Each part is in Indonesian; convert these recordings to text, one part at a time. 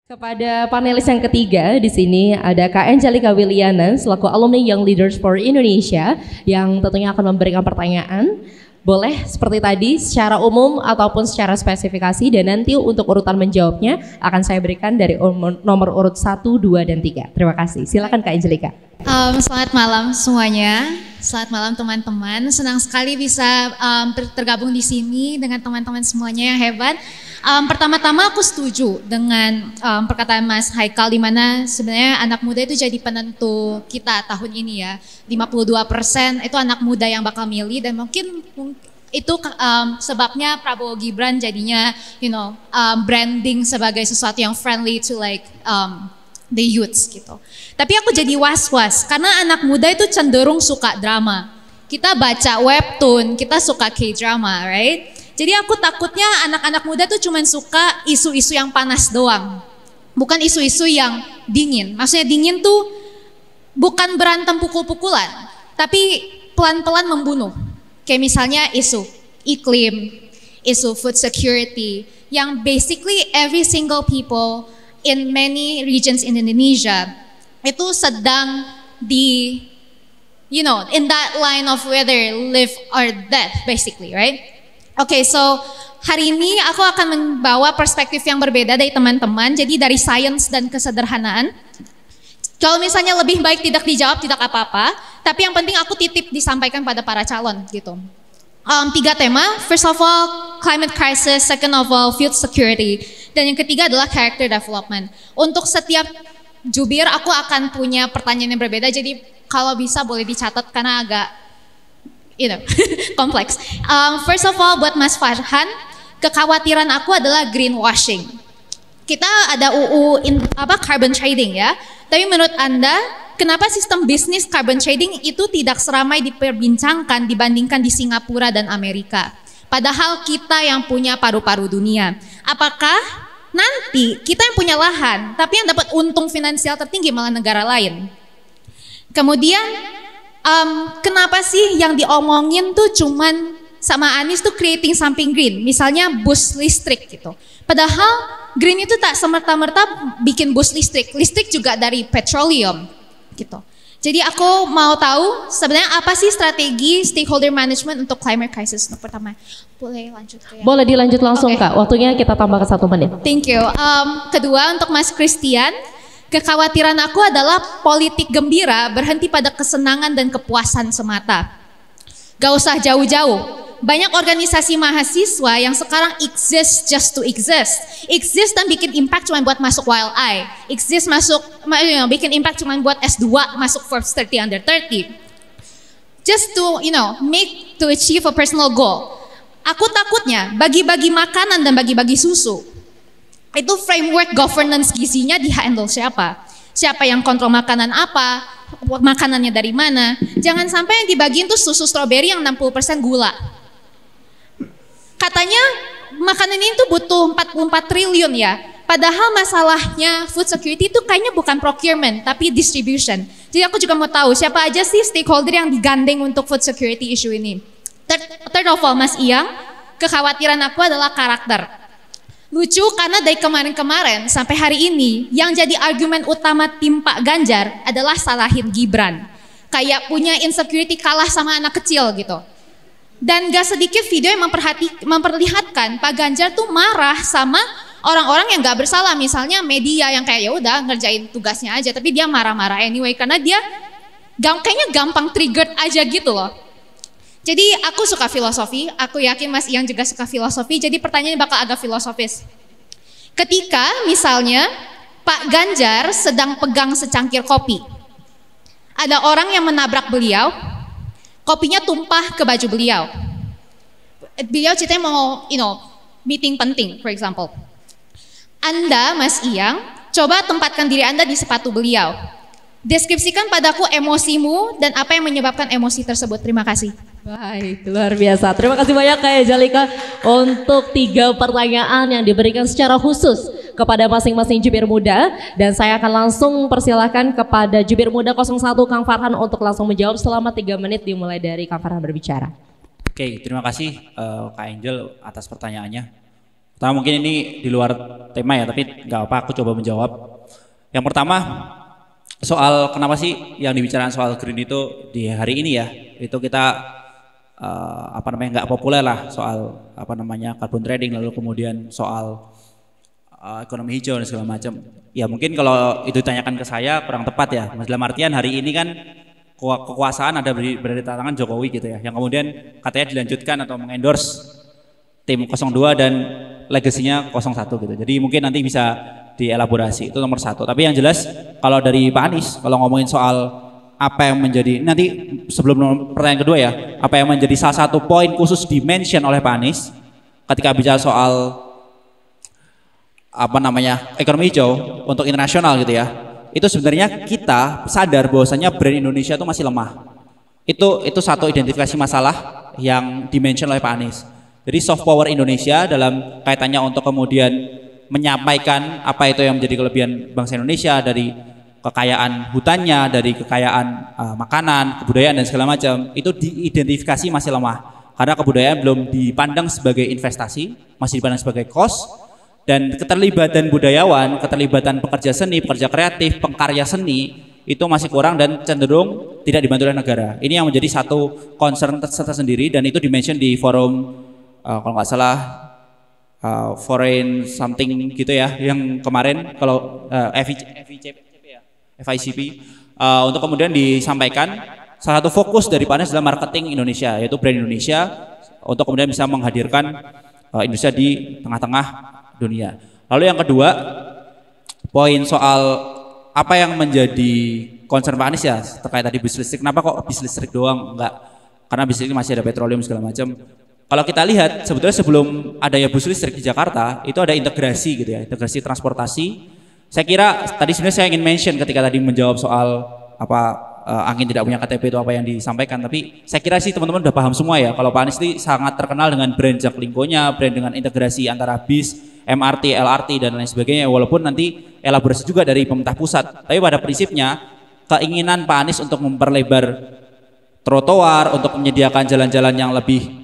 Kepada panelis yang ketiga di sini ada Kak Angelica Wiliana selaku alumni Young Leaders for Indonesia yang tentunya akan memberikan pertanyaan. Boleh seperti tadi secara umum ataupun secara spesifikasi, dan nanti untuk urutan menjawabnya akan saya berikan dari nomor urut 1, 2, dan 3. Terima kasih. Silakan Kak Angelica. Selamat malam semuanya. Selamat malam teman-teman. Senang sekali bisa tergabung di sini dengan teman-teman semuanya yang hebat. Pertama-tama aku setuju dengan perkataan Mas Haikal, di mana sebenarnya anak muda itu jadi penentu kita tahun ini ya. 52% itu anak muda yang bakal milih, dan mungkin itu sebabnya Prabowo Gibran jadinya branding sebagai sesuatu yang friendly to the youths gitu. Tapi aku jadi was-was karena anak muda itu cenderung suka drama. Kita baca webtoon, kita suka K-drama, right? Jadi aku takutnya anak-anak muda tuh cuman suka isu-isu yang panas doang. Bukan isu-isu yang dingin. Maksudnya dingin tuh bukan berantem pukul-pukulan, tapi pelan-pelan membunuh. Kayak misalnya isu iklim, isu food security, yang basically every single people in many regions in Indonesia itu sedang di, in that line of whether live or death basically, right? Oke, so hari ini aku akan membawa perspektif yang berbeda dari teman-teman, jadi dari sains dan kesederhanaan. Kalau misalnya lebih baik tidak dijawab, tidak apa-apa, tapi yang penting aku titip disampaikan pada para calon gitu. 3 tema, first of all climate crisis, second of all food security, dan yang ketiga adalah character development. Untuk setiap jubir aku akan punya pertanyaan yang berbeda, jadi kalau bisa boleh dicatat karena agak kompleks. First of all, buat Mas Farhan, kekhawatiran aku adalah greenwashing. Kita ada carbon trading ya. Tapi menurut Anda, kenapa sistem bisnis carbon trading itu tidak seramai diperbincangkan dibandingkan di Singapura dan Amerika? Padahal kita yang punya paru-paru dunia. Apakah nanti kita yang punya lahan, tapi yang dapat untung finansial tertinggi malah negara lain? Kemudian kenapa sih yang diomongin tuh cuman sama Anies tuh creating something green, misalnya bus listrik gitu. Padahal green itu tak semerta-merta bikin bus listrik, listrik juga dari petroleum gitu. Jadi aku mau tahu sebenarnya apa sih strategi stakeholder management untuk climate crisis untuk pertama. Boleh lanjut ke Boleh dilanjut langsung Kak, waktunya kita tambah ke 1 menit. Thank you. Kedua untuk Mas Christian, kekhawatiran aku adalah politik gembira berhenti pada kesenangan dan kepuasan semata. Gak usah jauh-jauh. Banyak organisasi mahasiswa yang sekarang exist just to exist. Exist dan bikin impact cuma buat masuk YLI. Exist bikin impact cuma buat S2 masuk Forbes 30 under 30. Just to, to achieve a personal goal. Aku takutnya bagi-bagi makanan dan bagi-bagi susu, itu framework governance gizinya di-handle siapa? Siapa yang kontrol makanan apa? Makanannya dari mana? Jangan sampai yang dibagiin tuh susu stroberi yang 60% gula. Katanya makanan ini tuh butuh 44 triliun ya. Padahal masalahnya food security itu kayaknya bukan procurement, tapi distribution. Jadi aku juga mau tahu siapa aja sih stakeholder yang digandeng untuk food security issue ini. Third of all, Mas Iyang, kekhawatiran aku adalah karakter. Lucu karena dari kemarin-kemarin sampai hari ini yang jadi argumen utama tim Pak Ganjar adalah salahin Gibran. Kayak punya insecurity kalah sama anak kecil gitu. Dan gak sedikit video yang memperlihatkan Pak Ganjar tuh marah sama orang-orang yang gak bersalah. Misalnya media yang kayak ya udah ngerjain tugasnya aja, tapi dia marah-marah anyway karena dia kayaknya gampang triggered aja gitu loh. Jadi aku suka filosofi, aku yakin Mas Iyang juga suka filosofi, jadi pertanyaannya bakal agak filosofis. Ketika misalnya Pak Ganjar sedang pegang secangkir kopi, ada orang yang menabrak beliau, kopinya tumpah ke baju beliau. Beliau ceritanya mau, meeting penting, for example. Anda, Mas Iyang, coba tempatkan diri Anda di sepatu beliau. Deskripsikan padaku emosimu dan apa yang menyebabkan emosi tersebut. Terima kasih. Baik, luar biasa. Terima kasih banyak Kak Angelica untuk 3 pertanyaan yang diberikan secara khusus kepada masing-masing jubir muda. Dan saya akan langsung persilahkan kepada jubir muda 01 Kang Farhan untuk langsung menjawab selama 3 menit dimulai dari Kang Farhan berbicara. Oke, terima kasih Kak Angel atas pertanyaannya. Pertama mungkin ini di luar tema ya, tapi nggak apa, aku coba menjawab. Yang pertama soal kenapa sih yang dibicarakan soal green itu di hari ini ya, itu kita nggak populer lah soal carbon trading, lalu kemudian soal ekonomi hijau dan segala macam. Ya mungkin kalau itu ditanyakan ke saya kurang tepat ya. Dalam artian hari ini kan kekuasaan berada di tangan Jokowi gitu ya, yang kemudian katanya dilanjutkan atau mengendorse tim 02 dan legasinya 01 gitu. Jadi mungkin nanti bisa dielaborasi, itu nomor satu. Tapi yang jelas kalau dari Pak Anies, kalau ngomongin soal apa yang menjadi, nanti sebelum pertanyaan kedua ya, apa yang menjadi salah satu poin khusus dimention oleh Pak Anies ketika bicara soal ekonomi hijau untuk internasional gitu ya, itu sebenarnya kita sadar bahwasanya brand Indonesia itu masih lemah. Itu satu identifikasi masalah yang dimention oleh Pak Anies. Jadi soft power Indonesia dalam kaitannya untuk kemudian menyampaikan apa itu yang menjadi kelebihan bangsa Indonesia, dari kekayaan hutannya, dari kekayaan makanan, kebudayaan dan segala macam, itu diidentifikasi masih lemah. Karena kebudayaan belum dipandang sebagai investasi, masih dipandang sebagai cost. Dan keterlibatan budayawan, keterlibatan pekerja seni, pekerja kreatif, pengkarya seni itu masih kurang dan cenderung tidak dibantu oleh negara. Ini yang menjadi satu concern tersendiri, dan itu dimention di forum kalau nggak salah foreign something gitu ya, yang kemarin kalau FICP untuk kemudian disampaikan salah satu fokus dari Pak Anies adalah marketing Indonesia, yaitu brand Indonesia, untuk kemudian bisa menghadirkan Indonesia di tengah-tengah dunia. Lalu yang kedua, poin soal apa yang menjadi concern Pak Anies ya terkait tadi bis listrik. Kenapa kok bis listrik doang? Enggak, karena bis listrik masih ada petroleum segala macam. Kalau kita lihat sebetulnya sebelum adanya bus listrik di Jakarta itu ada integrasi gitu ya, integrasi transportasi. Saya kira tadi sebenarnya saya ingin mention ketika tadi menjawab soal angin tidak punya KTP itu apa yang disampaikan, tapi saya kira sih teman-teman udah paham semua ya kalau Pak Anies ini sangat terkenal dengan brand Jaklingko-nya, brand dengan integrasi antara bis, MRT, LRT dan lain sebagainya, walaupun nanti elaborasi juga dari pemerintah pusat. Tapi pada prinsipnya keinginan Pak Anies untuk memperlebar trotoar, untuk menyediakan jalan-jalan yang lebih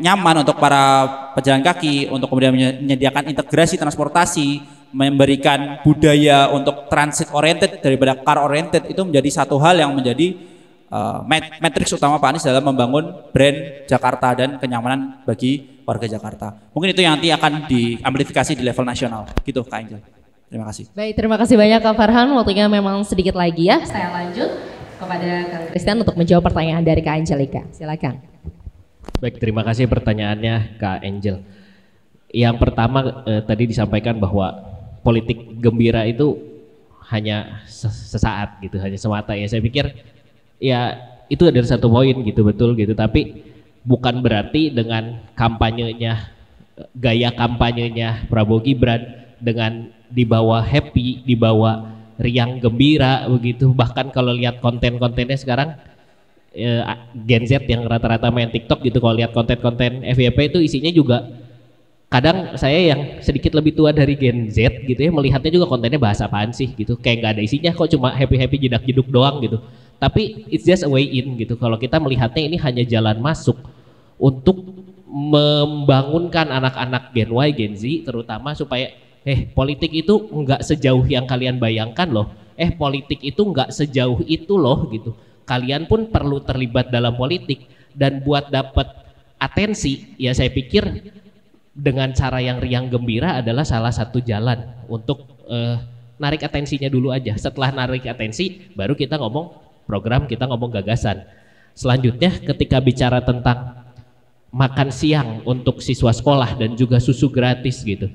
nyaman untuk para pejalan kaki, untuk kemudian menyediakan integrasi transportasi, memberikan budaya untuk transit oriented daripada car oriented, itu menjadi satu hal yang menjadi matriks utama Pak Anies dalam membangun brand Jakarta dan kenyamanan bagi warga Jakarta. Mungkin itu yang nanti akan diamplifikasi di level nasional. Gitu Kak Angel. Terima kasih. Baik, terima kasih banyak Kak Farhan. Waktunya memang sedikit lagi ya. Saya lanjut kepada Kang Christian untuk menjawab pertanyaan dari Kak Angelika. Silakan. Baik, terima kasih pertanyaannya Kak Angel. Yang pertama tadi disampaikan bahwa politik gembira itu hanya sesaat gitu, hanya semata ya. Saya pikir ya itu adalah satu poin gitu, betul gitu, tapi bukan berarti dengan kampanyenya, gaya kampanyenya Prabowo Gibran dengan dibawa happy, dibawa riang gembira begitu. Bahkan kalau lihat konten-kontennya sekarang Gen Z yang rata-rata main TikTok gitu, kalau lihat konten-konten FYP itu isinya juga, kadang saya yang sedikit lebih tua dari Gen Z gitu ya, melihatnya juga kontennya bahasa apaan sih gitu, kayak nggak ada isinya, kok cuma happy-happy jedak-jeduk doang gitu. Tapi it's just a way in gitu. Kalau kita melihatnya ini hanya jalan masuk untuk membangunkan anak-anak Gen Y, Gen Z terutama supaya politik itu nggak sejauh yang kalian bayangkan loh. Politik itu nggak sejauh itu loh gitu. Kalian pun perlu terlibat dalam politik, dan buat dapat atensi ya saya pikir dengan cara yang riang gembira adalah salah satu jalan untuk narik atensinya dulu aja. Setelah narik atensi baru kita ngomong program, kita ngomong gagasan. Selanjutnya ketika bicara tentang makan siang untuk siswa sekolah dan juga susu gratis gitu,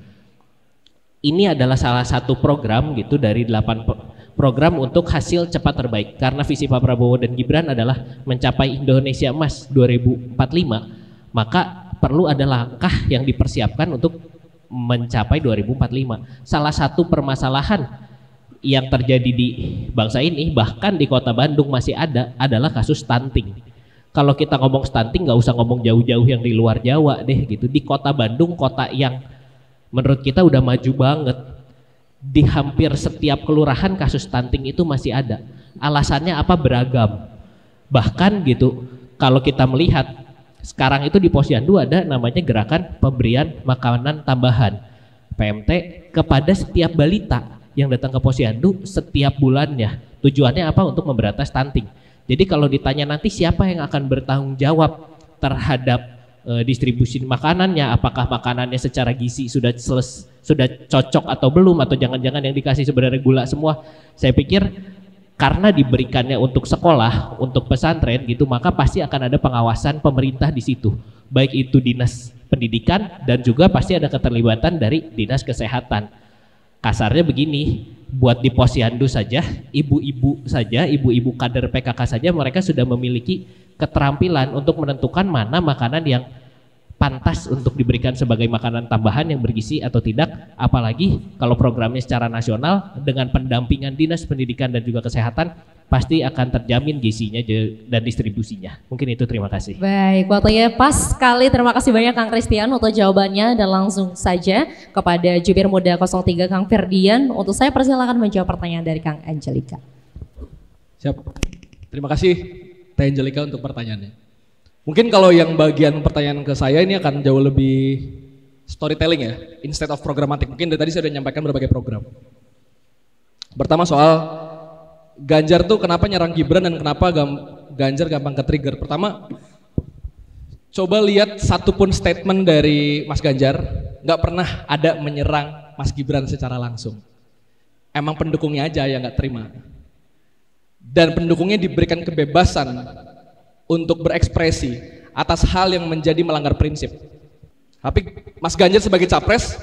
ini adalah salah satu program gitu dari 8 program untuk hasil cepat terbaik, karena visi Pak Prabowo dan Gibran adalah mencapai Indonesia Emas 2045, maka perlu ada langkah yang dipersiapkan untuk mencapai 2045. Salah satu permasalahan yang terjadi di bangsa ini, bahkan di kota Bandung masih ada, adalah kasus stunting. Kalau kita ngomong stunting nggak usah ngomong jauh-jauh yang di luar Jawa deh gitu. Di kota Bandung, kota yang menurut kita udah maju banget, di hampir setiap kelurahan kasus stunting itu masih ada. Alasannya apa? Beragam. Bahkan gitu, kalau kita melihat sekarang itu di Posyandu ada namanya gerakan pemberian makanan tambahan PMT kepada setiap balita yang datang ke Posyandu setiap bulannya. Tujuannya apa? Untuk memberantas stunting. Jadi kalau ditanya nanti siapa yang akan bertanggung jawab terhadap distribusi makanannya, apakah makanannya secara gizi sudah cocok atau belum, atau jangan-jangan yang dikasih sebenarnya gula semua. Saya pikir karena diberikannya untuk sekolah, untuk pesantren gitu, maka pasti akan ada pengawasan pemerintah di situ. Baik itu dinas pendidikan dan juga pasti ada keterlibatan dari dinas kesehatan. Kasarnya begini, buat di Posyandu saja, ibu-ibu kader PKK saja mereka sudah memiliki keterampilan untuk menentukan mana makanan yang pantas untuk diberikan sebagai makanan tambahan yang bergizi atau tidak, apalagi kalau programnya secara nasional dengan pendampingan dinas pendidikan dan juga kesehatan pasti akan terjamin gizinya dan distribusinya. Mungkin itu, terima kasih. Baik, waktunya pas sekali. Terima kasih banyak Kang Christian untuk jawabannya, dan langsung saja kepada Jubir Muda 03 Kang Ferdian untuk saya persilakan menjawab pertanyaan dari Kang Angelika. Siap. Terima kasih Teh Angelika untuk pertanyaannya. Mungkin kalau yang bagian pertanyaan ke saya ini akan jauh lebih storytelling ya, instead of programmatic. Mungkin dari tadi saya sudah menyampaikan berbagai program. Pertama soal Ganjar tuh kenapa nyerang Gibran dan kenapa Ganjar gampang ke-trigger. Pertama, coba lihat satupun statement dari Mas Ganjar, nggak pernah ada menyerang Mas Gibran secara langsung. Emang pendukungnya aja yang nggak terima. Dan pendukungnya diberikan kebebasan untuk berekspresi atas hal yang menjadi melanggar prinsip. Tapi Mas Ganjar sebagai capres,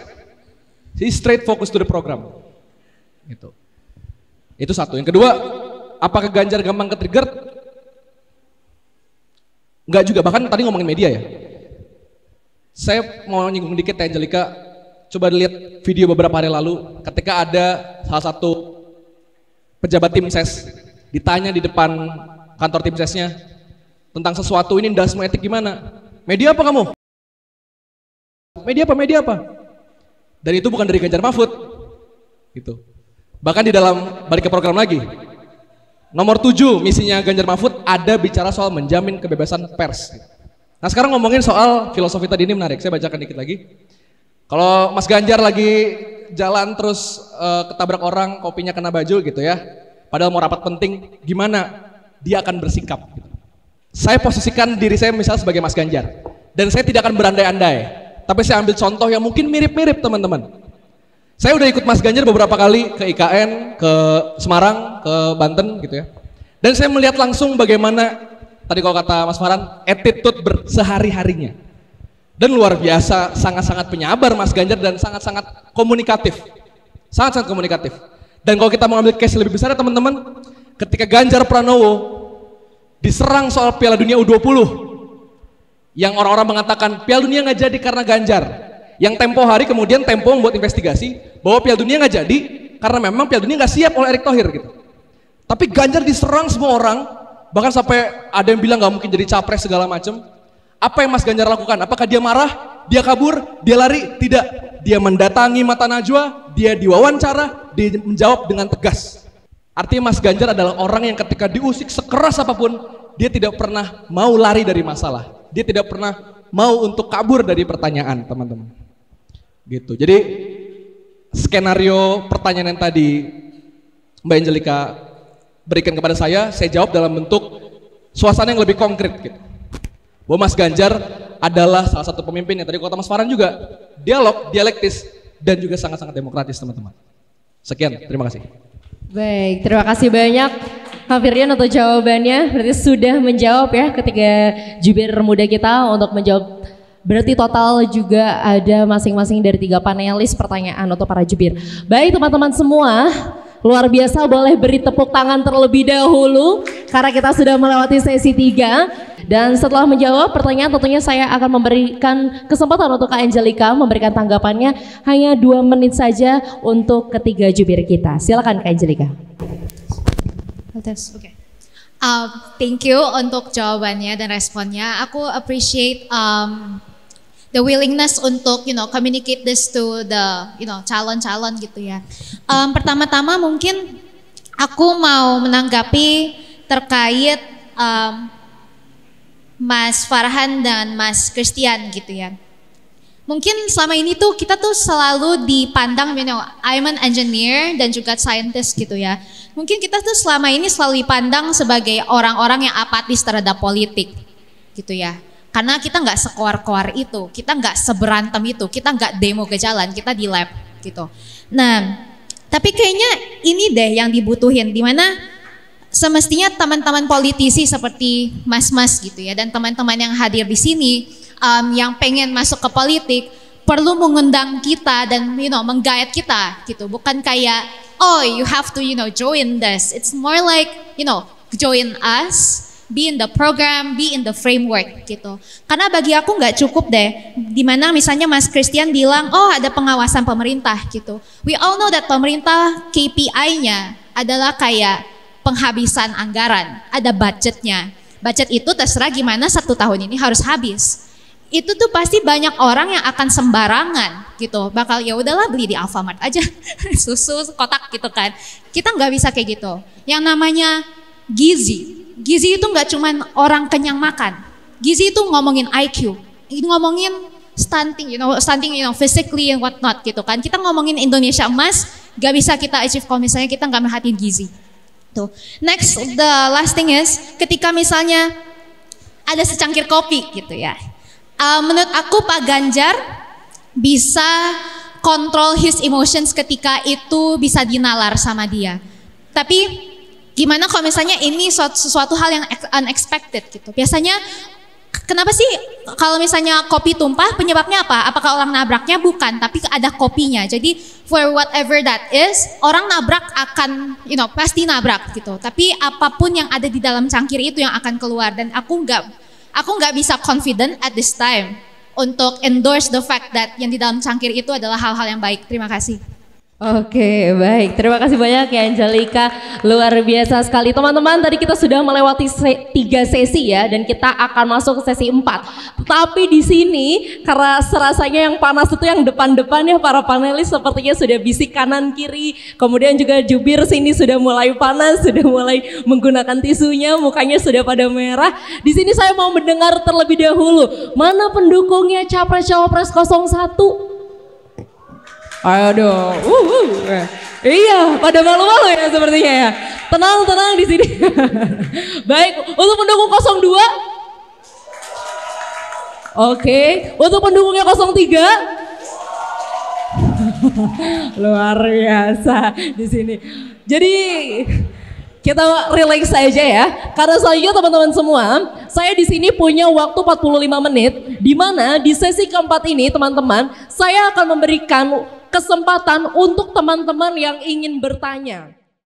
he straight focus to the program. Gitu. Itu satu. Yang kedua, apakah Ganjar gampang ke-trigger? Enggak juga, bahkan tadi ngomongin media ya. Saya mau nyinggung dikit Teh Angelika, coba lihat video beberapa hari lalu ketika ada salah satu pejabat tim ses ditanya di depan kantor tim sesnya tentang sesuatu, ini ndasmu etik gimana? Media apa kamu? Media apa? Dan itu bukan dari Ganjar Mahfud. Gitu. Bahkan di dalam balik ke program lagi, nomor 7 misinya Ganjar Mahfud ada bicara soal menjamin kebebasan pers. Nah sekarang ngomongin soal filosofi tadi, ini menarik, saya bacakan dikit lagi. Kalau Mas Ganjar lagi jalan terus ketabrak orang, kopinya kena baju gitu ya, padahal mau rapat penting, gimana dia akan bersikap gitu. Saya posisikan diri saya misalnya sebagai Mas Ganjar, dan saya tidak akan berandai-andai, tapi saya ambil contoh yang mungkin mirip-mirip teman-teman. Saya udah ikut Mas Ganjar beberapa kali ke IKN, ke Semarang, ke Banten gitu ya. Dan saya melihat langsung bagaimana, tadi kalau kata Mas Farhan, attitude sehari-harinya. Dan luar biasa, sangat-sangat penyabar Mas Ganjar dan sangat-sangat komunikatif. Sangat-sangat komunikatif. Dan kalau kita mau ambil case lebih besar ya teman-teman, ketika Ganjar Pranowo diserang soal Piala Dunia U20, yang orang-orang mengatakan Piala Dunia nggak jadi karena Ganjar. Yang Tempo hari kemudian Tempo membuat investigasi bahwa Piala Dunia nggak jadi karena memang Piala Dunia nggak siap oleh Erick Thohir gitu. Tapi Ganjar diserang semua orang, bahkan sampai ada yang bilang nggak mungkin jadi capres segala macam. Apa yang Mas Ganjar lakukan? Apakah dia marah? Dia kabur? Dia lari? Tidak. Dia mendatangi Mata Najwa, dia diwawancara, dia menjawab dengan tegas. Artinya Mas Ganjar adalah orang yang ketika diusik sekeras apapun, dia tidak pernah mau lari dari masalah. Dia tidak pernah mau untuk kabur dari pertanyaan, teman-teman. Gitu. Jadi skenario pertanyaan yang tadi Mbak Angelika berikan kepada saya jawab dalam bentuk suasana yang lebih konkret gitu. Bahwa Mas Ganjar adalah salah satu pemimpin yang tadi kata Mas Farhan juga dialog, dialektis, dan juga sangat-sangat demokratis, teman-teman. Sekian, terima kasih. Baik, terima kasih banyak Kang Firdian untuk jawabannya. Berarti sudah menjawab ya ketika jubir muda kita untuk menjawab. Berarti total juga ada masing-masing dari 3 panelis pertanyaan untuk para jubir. Baik teman-teman semua, luar biasa, boleh beri tepuk tangan terlebih dahulu karena kita sudah melewati sesi 3. Dan setelah menjawab pertanyaan tentunya saya akan memberikan kesempatan untuk Kak Angelika memberikan tanggapannya hanya 2 menit saja untuk ketiga jubir kita. Silakan Kak Angelika. Okay. Thank you untuk jawabannya dan responnya. Aku appreciate the willingness untuk communicate this to the calon-calon gitu ya. Pertama-tama mungkin aku mau menanggapi terkait Mas Farhan dan Mas Christian gitu ya. Mungkin selama ini tuh kita tuh selalu dipandang, I'm an engineer dan juga scientist gitu ya. Mungkin kita tuh selama ini selalu dipandang sebagai orang-orang yang apatis terhadap politik gitu ya. Karena kita nggak sekoar-koar itu, kita nggak seberantem itu, kita nggak demo ke jalan, kita di lab gitu. Nah, tapi kayaknya ini deh yang dibutuhin, dimana semestinya teman-teman politisi seperti mas-mas gitu ya, dan teman-teman yang hadir di sini, yang pengen masuk ke politik perlu mengundang kita dan menggayat kita gitu, bukan kayak oh you have to join this. It's more like join us, be in the program, be in the framework gitu. Karena bagi aku nggak cukup deh, dimana misalnya Mas Christian bilang oh ada pengawasan pemerintah gitu. We all know that pemerintah KPI-nya adalah kayak penghabisan anggaran, ada budgetnya. Budget itu terserah gimana 1 tahun ini harus habis. Itu tuh pasti banyak orang yang akan sembarangan gitu, bakal ya udahlah beli di Alfamart aja susu kotak gitu kan. Kita nggak bisa kayak gitu. Yang namanya gizi itu nggak cuman orang kenyang makan. Gizi itu ngomongin IQ, itu ngomongin stunting, physically and whatnot gitu kan. Kita ngomongin Indonesia emas, nggak bisa kita achieve kalau misalnya kita nggak merhatiin gizi. Tuh. Next, the last thing is ketika misalnya ada secangkir kopi gitu ya. Menurut aku Pak Ganjar bisa kontrol his emotions ketika itu bisa dinalar sama dia. Tapi gimana kalau misalnya ini sesuatu hal yang unexpected gitu. Biasanya kenapa sih kalau misalnya kopi tumpah penyebabnya apa? Apakah orang nabraknya? Bukan, tapi ada kopinya. Jadi for whatever that is, orang nabrak akan pasti nabrak gitu. Tapi apapun yang ada di dalam cangkir itu yang akan keluar, dan aku nggak bisa confident at this time untuk endorse the fact that yang di dalam cangkir itu adalah hal-hal yang baik. Terima kasih. Oke, baik. Terima kasih banyak ya Angelica. Luar biasa sekali. Teman-teman, tadi kita sudah melewati 3 sesi ya, dan kita akan masuk ke sesi 4. Tapi di sini karena serasanya yang panas itu yang depan-depan ya, para panelis sepertinya sudah bisik kanan kiri. Kemudian juga jubir sini sudah mulai panas, sudah mulai menggunakan tisunya, mukanya sudah pada merah. Di sini saya mau mendengar terlebih dahulu, mana pendukungnya Capres Cawapres 01? Aduh, iya, pada malu-malu ya sepertinya ya. Tenang di sini. Baik, untuk pendukung 02. Oke, untuk pendukungnya 03. Luar biasa di sini. Jadi kita relax saja ya, karena selanjutnya teman-teman semua, saya di sini punya waktu 45 menit, di mana di sesi keempat ini teman-teman, saya akan memberikan kesempatan untuk teman-teman yang ingin bertanya.